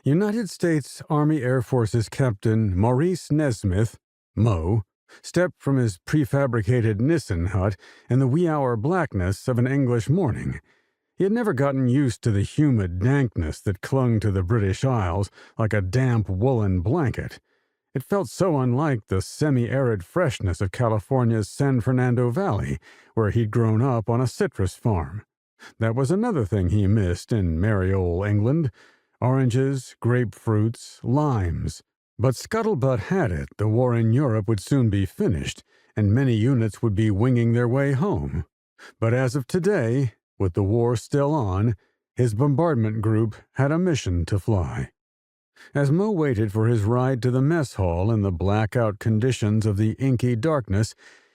United States Army Air Force's Captain Maurice Nesmith, Mo, stepped from his prefabricated Nissen hut in the wee hour blackness of an English morning. He had never gotten used to the humid dankness that clung to the British Isles like a damp woolen blanket. It felt so unlike the semi-arid freshness of California's San Fernando Valley, where he'd grown up on a citrus farm. That was another thing he missed in merry old England: oranges, grapefruits, limes. But scuttlebutt had it the war in Europe would soon be finished, and many units would be winging their way home. But as of today, with the war still on, his bombardment group had a mission to fly. As Mo waited for his ride to the mess hall in the blackout conditions of the inky darkness,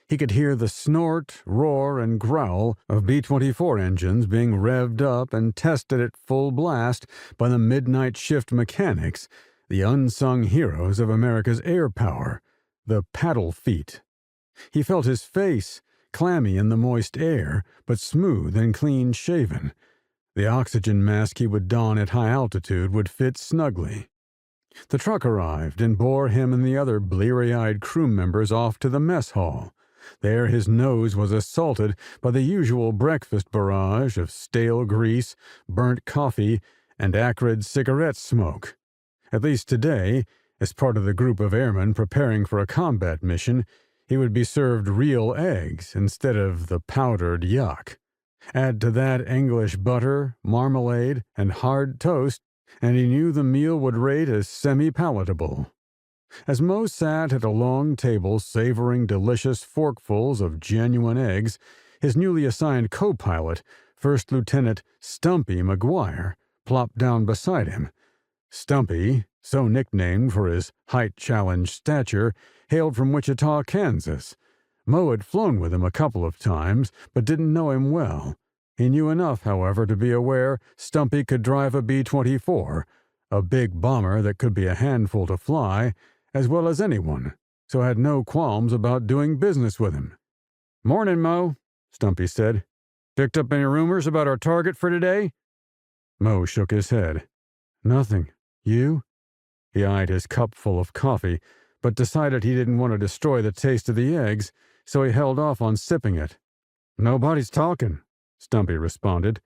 he could hear the snort, roar, and growl of B-24 engines being revved up and tested at full blast by the midnight shift mechanics, the unsung heroes of America's air power, the paddle feet. He felt his face, clammy in the moist air, but smooth and clean-shaven. The oxygen mask he would don at high altitude would fit snugly. The truck arrived and bore him and the other bleary-eyed crew members off to the mess hall. There his nose was assaulted by the usual breakfast barrage of stale grease, burnt coffee, and acrid cigarette smoke. At least today, as part of the group of airmen preparing for a combat mission, he would be served real eggs instead of the powdered yuck. Add to that English butter, marmalade, and hard toast, and he knew the meal would rate as semi-palatable. As Mo sat at a long table savoring delicious forkfuls of genuine eggs, his newly assigned co-pilot, First Lieutenant Stumpy McGuire, plopped down beside him. Stumpy, so nicknamed for his height-challenged stature, hailed from Wichita, Kansas. Mo had flown with him a couple of times, but didn't know him well. He knew enough, however, to be aware Stumpy could drive a B-24, a big bomber that could be a handful to fly, as well as anyone, so had no qualms about doing business with him. "Morning, Mo," Stumpy said. "Picked up any rumors about our target for today?" Mo shook his head. "Nothing. You?" He eyed his cup full of coffee, but decided he didn't want to destroy the taste of the eggs, so he held off on sipping it. "Nobody's talking," Stumpy responded.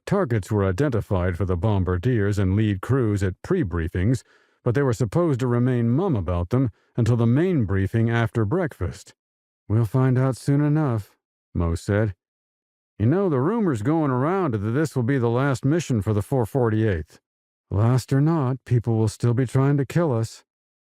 Targets were identified for the bombardiers and lead crews at pre-briefings, but they were supposed to remain mum about them until the main briefing after breakfast. "We'll find out soon enough," Mo said. "You know, the rumor's going around that this will be the last mission for the 448th. Last or not, people will still be trying to kill us."